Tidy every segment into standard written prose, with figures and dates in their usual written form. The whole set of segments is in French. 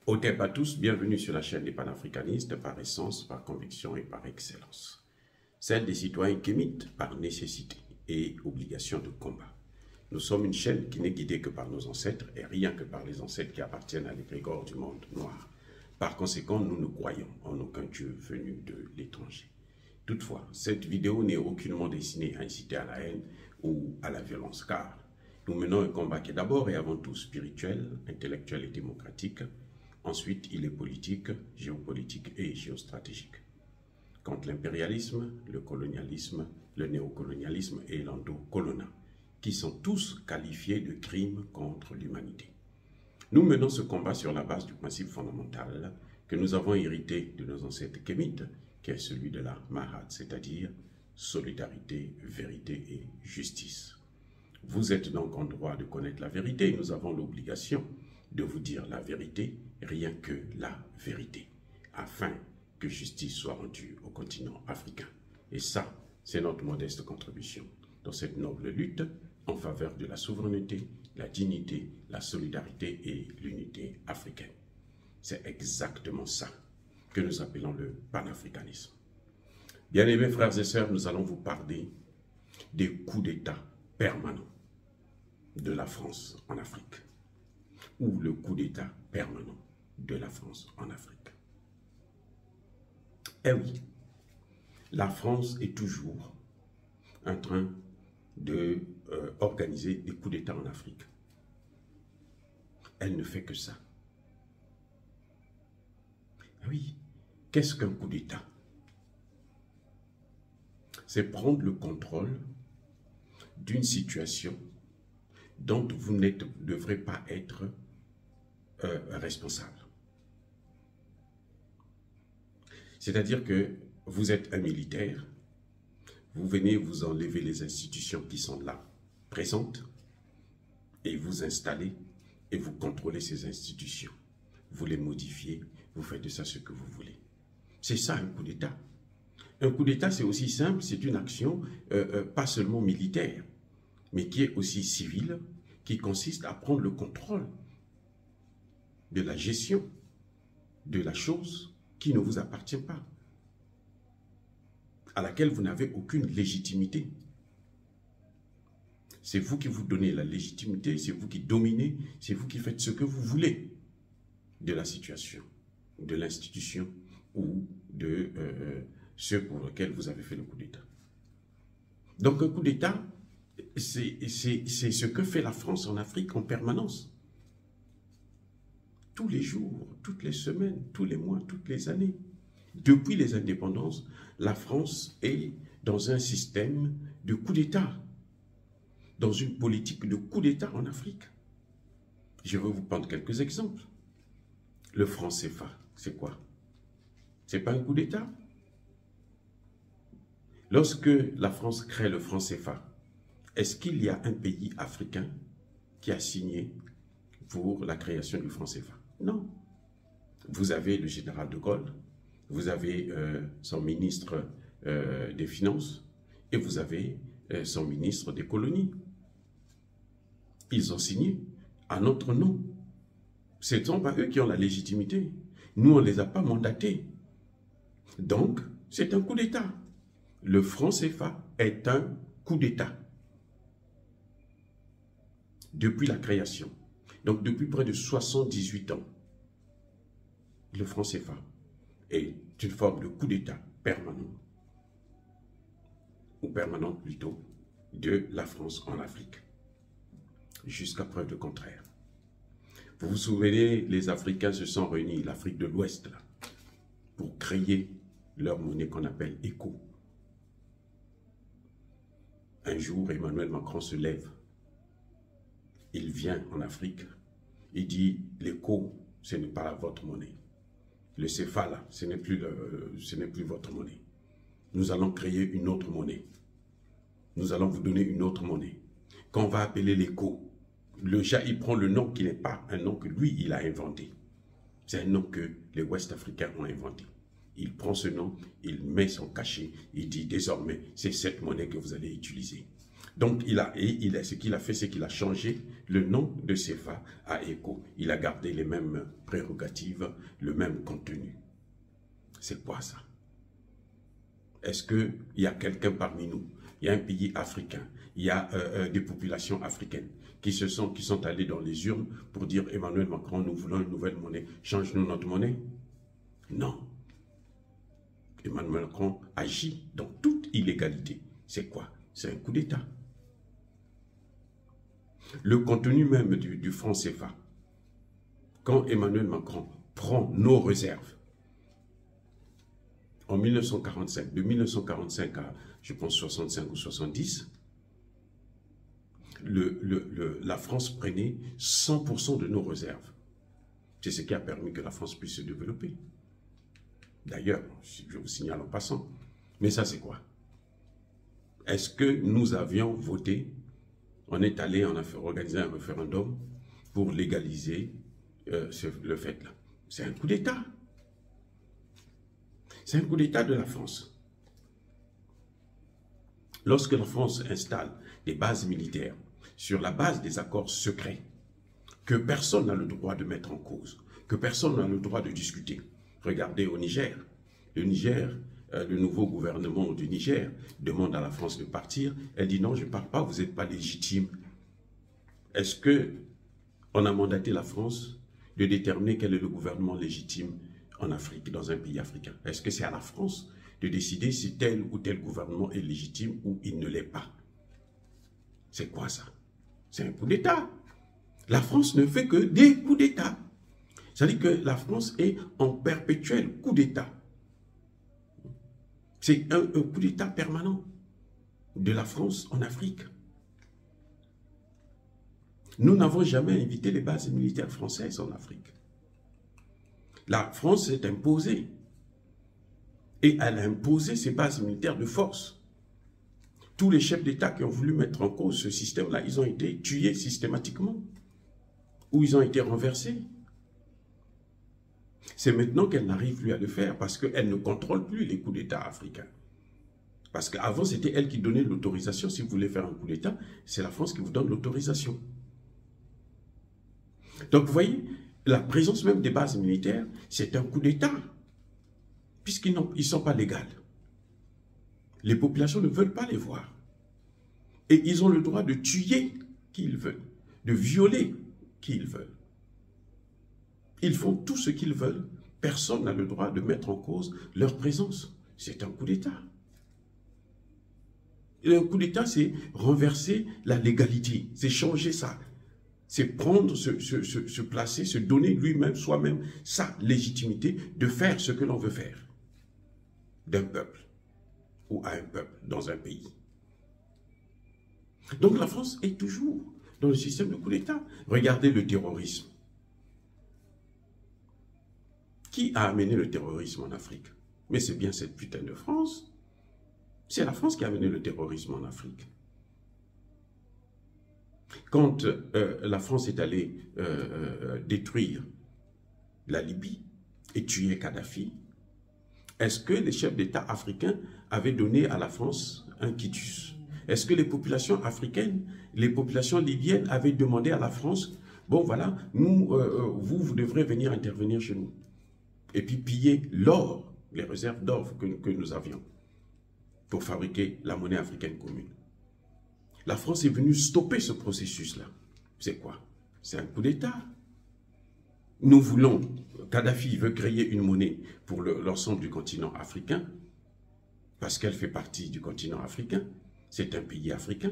Otep à tous, bienvenue sur la chaîne des panafricanistes par essence, par conviction et par excellence. Celle des citoyens kémites par nécessité et obligation de combat. Nous sommes une chaîne qui n'est guidée que par nos ancêtres et rien que par les ancêtres qui appartiennent à l'égrégore du monde noir. Par conséquent, nous ne croyons en aucun Dieu venu de l'étranger. Toutefois, cette vidéo n'est aucunement destinée à inciter à la haine ou à la violence, car nous menons un combat qui est d'abord et avant tout spirituel, intellectuel et démocratique. Ensuite, il est politique, géopolitique et géostratégique. Contre l'impérialisme, le colonialisme, le néocolonialisme et l'endocolonat, qui sont tous qualifiés de crimes contre l'humanité. Nous menons ce combat sur la base du principe fondamental que nous avons hérité de nos ancêtres kémites, qui est celui de la Mahat, c'est-à-dire solidarité, vérité et justice. Vous êtes donc en droit de connaître la vérité. Nous avons l'obligation de vous dire la vérité, rien que la vérité, afin que justice soit rendue au continent africain. Et ça, c'est notre modeste contribution dans cette noble lutte en faveur de la souveraineté, la dignité, la solidarité et l'unité africaine. C'est exactement ça que nous appelons le panafricanisme. Bien-aimés frères et sœurs, nous allons vous parler des coups d'État permanents de la France en Afrique, ou le coup d'État permanent de la France en Afrique. Eh oui, la France est toujours en train d'organiser des coups d'État en Afrique. Elle ne fait que ça. Eh oui, qu'est-ce qu'un coup d'État? C'est prendre le contrôle d'une situation dont vous ne devrez pas être responsable. C'est-à-dire que vous êtes un militaire, vous venez vous enlever les institutions qui sont là, présentes, et vous installez et vous contrôlez ces institutions. Vous les modifiez, vous faites de ça ce que vous voulez. C'est ça un coup d'État. Un coup d'État, c'est aussi simple, c'est une action pas seulement militaire, mais qui est aussi civile, qui consiste à prendre le contrôle de la gestion de la chose qui ne vous appartient pas, à laquelle vous n'avez aucune légitimité. C'est vous qui vous donnez la légitimité, c'est vous qui dominez, c'est vous qui faites ce que vous voulez de la situation, de l'institution ou de ceux pour lesquels vous avez fait le coup d'État. Donc un coup d'État, c'est ce que fait la France en Afrique en permanence. Tous les jours, toutes les semaines, tous les mois, toutes les années. Depuis les indépendances, la France est dans un système de coup d'État, dans une politique de coup d'État en Afrique. Je vais vous prendre quelques exemples. Le franc CFA, c'est quoi? C'est pas un coup d'État? Lorsque la France crée le franc CFA, est-ce qu'il y a un pays africain qui a signé pour la création du franc CFA? Non. Vous avez le général de Gaulle, vous avez son ministre des Finances et vous avez son ministre des Colonies. Ils ont signé à notre nom. Ce ne sont pas eux qui ont la légitimité. Nous, on ne les a pas mandatés. Donc, c'est un coup d'État. Le franc CFA est un coup d'État. Depuis la création. Donc, depuis près de 78 ans, le franc CFA est une forme de coup d'État permanent, ou permanente plutôt, de la France en Afrique, jusqu'à preuve de contraire. Vous vous souvenez, les Africains se sont réunis, l'Afrique de l'Ouest, là, pour créer leur monnaie qu'on appelle ECO. Un jour, Emmanuel Macron se lève. Il vient en Afrique, il dit, l'ECO, ce n'est pas votre monnaie. Le CFA, là, ce n'est plus votre monnaie. Nous allons créer une autre monnaie. Nous allons vous donner une autre monnaie, qu'on va appeler l'ECO. Le gars, il prend le nom qui n'est pas un nom que lui, il a inventé. C'est un nom que les Ouest-Africains ont inventé. Il prend ce nom, il met son cachet, il dit désormais, c'est cette monnaie que vous allez utiliser. Donc, ce qu'il a fait, c'est qu'il a changé le nom de CFA à ECO. Il a gardé les mêmes prérogatives, le même contenu. C'est quoi ça? Est-ce qu'il y a quelqu'un parmi nous, il y a un pays africain, il y a des populations africaines qui sont allées dans les urnes pour dire Emmanuel Macron, nous voulons une nouvelle monnaie, change-nous notre monnaie? Non. Emmanuel Macron agit dans toute illégalité. C'est quoi? C'est un coup d'État. Le contenu même du franc CFA, quand Emmanuel Macron prend nos réserves, en 1945, de 1945 à, je pense, 65 ou 70, la France prenait 100% de nos réserves. C'est ce qui a permis que la France puisse se développer. D'ailleurs, je vous signale en passant, mais ça c'est quoi? Est-ce que nous avions voté, on est allé, on a organisé un référendum pour légaliser le fait-là? C'est un coup d'État. C'est un coup d'État de la France. Lorsque la France installe des bases militaires sur la base des accords secrets, que personne n'a le droit de mettre en cause, que personne n'a le droit de discuter. Regardez au Niger. Le Niger, le nouveau gouvernement du Niger demande à la France de partir. Elle dit non, je ne pars pas, vous n'êtes pas légitime. Est-ce qu'on a mandaté la France de déterminer quel est le gouvernement légitime en Afrique, dans un pays africain? Est-ce que c'est à la France de décider si tel ou tel gouvernement est légitime ou il ne l'est pas? C'est quoi ça? C'est un coup d'État. La France ne fait que des coups d'État. C'est-à-dire que la France est en perpétuel coup d'État. C'est un coup d'État permanent de la France en Afrique. Nous n'avons jamais invité les bases militaires françaises en Afrique. La France s'est imposée. Et elle a imposé ses bases militaires de force. Tous les chefs d'État qui ont voulu mettre en cause ce système-là, ils ont été tués systématiquement. Ou ils ont été renversés. C'est maintenant qu'elle n'arrive plus à le faire parce qu'elle ne contrôle plus les coups d'État africains. Parce qu'avant, c'était elle qui donnait l'autorisation. Si vous voulez faire un coup d'État, c'est la France qui vous donne l'autorisation. Donc, vous voyez, la présence même des bases militaires, c'est un coup d'État. Puisqu'ils ne sont pas légaux. Les populations ne veulent pas les voir. Et ils ont le droit de tuer qui ils veulent, de violer qui ils veulent. Ils font tout ce qu'ils veulent. Personne n'a le droit de mettre en cause leur présence. C'est un coup d'État. Et un coup d'État, c'est renverser la légalité. C'est changer ça. C'est prendre, se placer, se donner lui-même, soi-même, sa légitimité de faire ce que l'on veut faire. D'un peuple ou à un peuple dans un pays. Donc la France est toujours dans le système de coup d'État. Regardez le terrorisme. Qui a amené le terrorisme en Afrique? Mais c'est bien cette putain de France. C'est la France qui a amené le terrorisme en Afrique. Quand la France est allée détruire la Libye et tuer Kadhafi, est-ce que les chefs d'État africains avaient donné à la France un quitus? Est-ce que les populations africaines, les populations libyennes avaient demandé à la France, bon voilà, nous, vous devrez venir intervenir chez nous? Et puis piller l'or, les réserves d'or que nous avions pour fabriquer la monnaie africaine commune. La France est venue stopper ce processus-là. C'est quoi? C'est un coup d'État. Nous voulons, Kadhafi veut créer une monnaie pour l'ensemble du continent africain, parce qu'elle fait partie du continent africain. C'est un pays africain.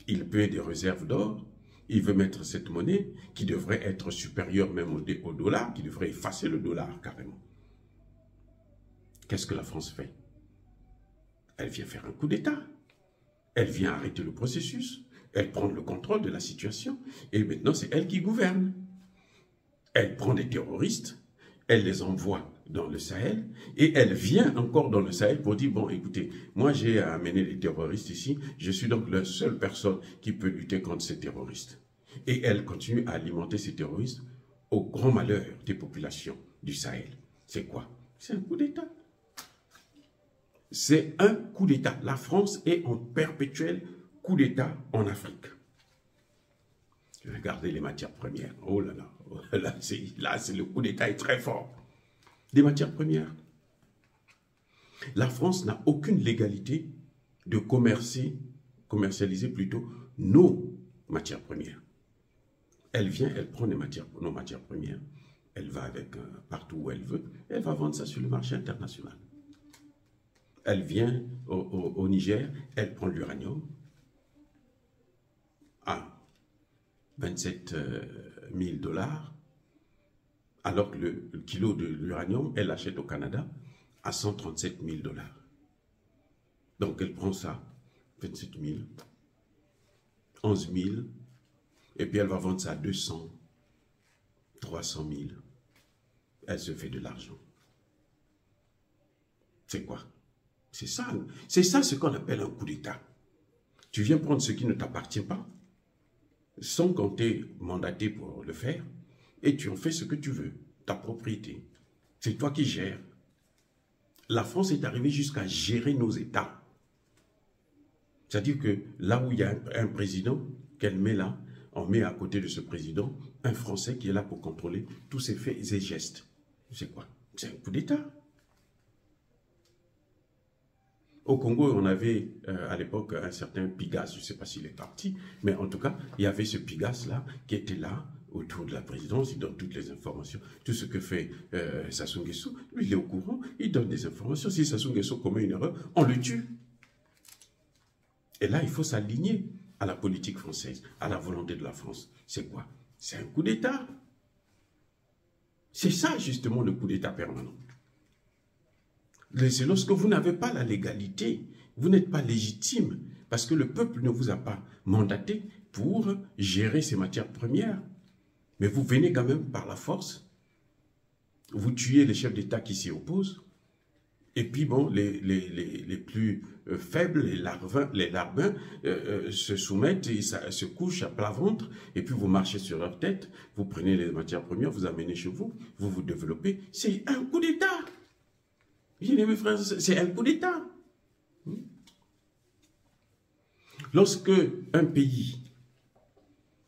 Il paie des réserves d'or. Il veut mettre cette monnaie qui devrait être supérieure même au dollar, qui devrait effacer le dollar carrément. Qu'est-ce que la France fait? Elle vient faire un coup d'État. Elle vient arrêter le processus. Elle prend le contrôle de la situation. Et maintenant, c'est elle qui gouverne. Elle prend des terroristes, elle les envoie dans le Sahel, et elle vient encore dans le Sahel pour dire, bon, écoutez, moi j'ai amené les terroristes ici, je suis donc la seule personne qui peut lutter contre ces terroristes. Et elle continue à alimenter ces terroristes au grand malheur des populations du Sahel. C'est quoi? C'est un coup d'État. C'est un coup d'État. La France est en perpétuel coup d'État en Afrique. Regardez les matières premières. Oh là là, là, c'est le coup d'État est très fort. Des matières premières. La France n'a aucune légalité de commercialiser plutôt nos matières premières. Elle vient, elle prend nos matières premières, elle va avec partout où elle veut, elle va vendre ça sur le marché international. Elle vient au Niger, elle prend l'uranium à 27 000 $, alors que le kilo de l'uranium, elle l'achète au Canada à 137 000 $. Donc elle prend ça, 27 000, 11 000, et puis elle va vendre ça à 200, 300 000. Elle se fait de l'argent. C'est quoi? C'est ça ce qu'on appelle un coup d'État. Tu viens prendre ce qui ne t'appartient pas, sans qu'on t'ait mandaté pour le faire, et tu en fais ce que tu veux, ta propriété. C'est toi qui gères. La France est arrivée jusqu'à gérer nos États. C'est-à-dire que là où il y a un président qu'elle met là, on met à côté de ce président un Français qui est là pour contrôler tous ses faits et gestes. C'est quoi? C'est un coup d'État. Au Congo, on avait à l'époque un certain Pigas, je ne sais pas s'il est parti, mais en tout cas, il y avait ce Pigas-là qui était là autour de la présidence, il donne toutes les informations. Tout ce que fait Sassou Nguesso, lui, il est au courant, il donne des informations. Si Sassou Nguesso commet une erreur, on le tue. Et là, il faut s'aligner à la politique française, à la volonté de la France. C'est quoi? C'est un coup d'État. C'est ça, justement, le coup d'État permanent. C'est lorsque vous n'avez pas la légalité, vous n'êtes pas légitime, parce que le peuple ne vous a pas mandaté pour gérer ces matières premières. Mais vous venez quand même par la force, vous tuez les chefs d'État qui s'y opposent, et puis bon, les plus faibles, les larbins, se soumettent, et se couchent à plat ventre, et puis vous marchez sur leur tête, vous prenez les matières premières, vous amenez chez vous, vous vous développez. C'est un coup d'État. Bien aimé frères, c'est un coup d'État. Lorsque un pays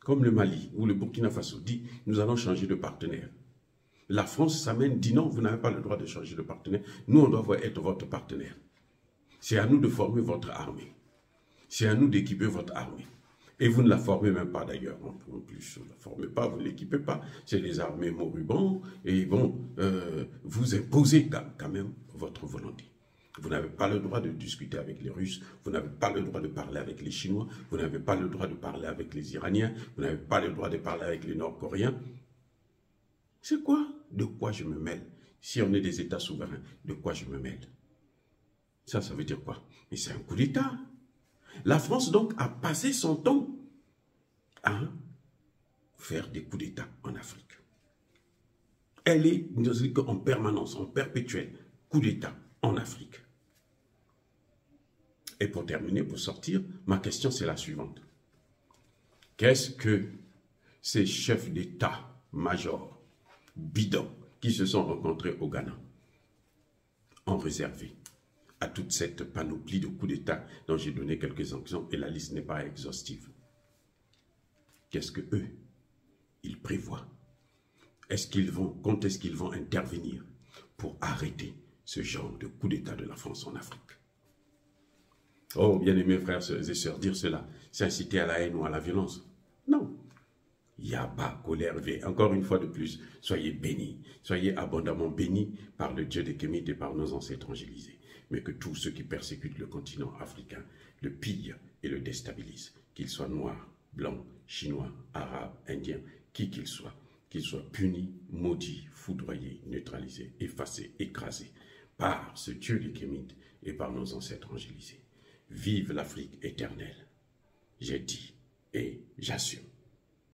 comme le Mali ou le Burkina Faso dit « nous allons changer de partenaire », la France s'amène, dit « non, vous n'avez pas le droit de changer de partenaire, nous on doit être votre partenaire. C'est à nous de former votre armée. C'est à nous d'équiper votre armée. » Et vous ne la formez même pas d'ailleurs. En plus, vous ne la formez pas, vous ne l'équipez pas. C'est les armées moribonds. Et bon, vous imposez quand même votre volonté. Vous n'avez pas le droit de discuter avec les Russes. Vous n'avez pas le droit de parler avec les Chinois. Vous n'avez pas le droit de parler avec les Iraniens. Vous n'avez pas le droit de parler avec les Nord-Coréens. C'est quoi? De quoi je me mêle? Si on est des États souverains, de quoi je me mêle? Ça veut dire quoi? Mais c'est un coup d'État. La France, donc, a passé son temps à faire des coups d'État en Afrique. Elle est en permanence, en perpétuel coup d'État en Afrique. Et pour terminer, pour sortir, ma question c'est la suivante. Qu'est-ce que ces chefs d'État majors, bidons, qui se sont rencontrés au Ghana, ont réservé à toute cette panoplie de coups d'État dont j'ai donné quelques exemples et la liste n'est pas exhaustive? Qu'est-ce que eux, ils prévoient? Quand est-ce qu'ils vont intervenir pour arrêter ce genre de coup d'État de la France en Afrique? Oh, bien-aimés frères et sœurs, dire cela, c'est inciter à la haine ou à la violence? Non. Yaba, colère, encore une fois de plus, soyez bénis, soyez abondamment bénis par le Dieu des Kémites et par nos ancêtres angélisés. Mais que tous ceux qui persécutent le continent africain le pillent et le déstabilisent, qu'ils soient noirs, blancs, chinois, arabes, indiens, qui qu'ils soient punis, maudits, foudroyés, neutralisés, effacés, écrasés par ce Dieu des Kémites et par nos ancêtres angélisés. Vive l'Afrique éternelle. J'ai dit et j'assume.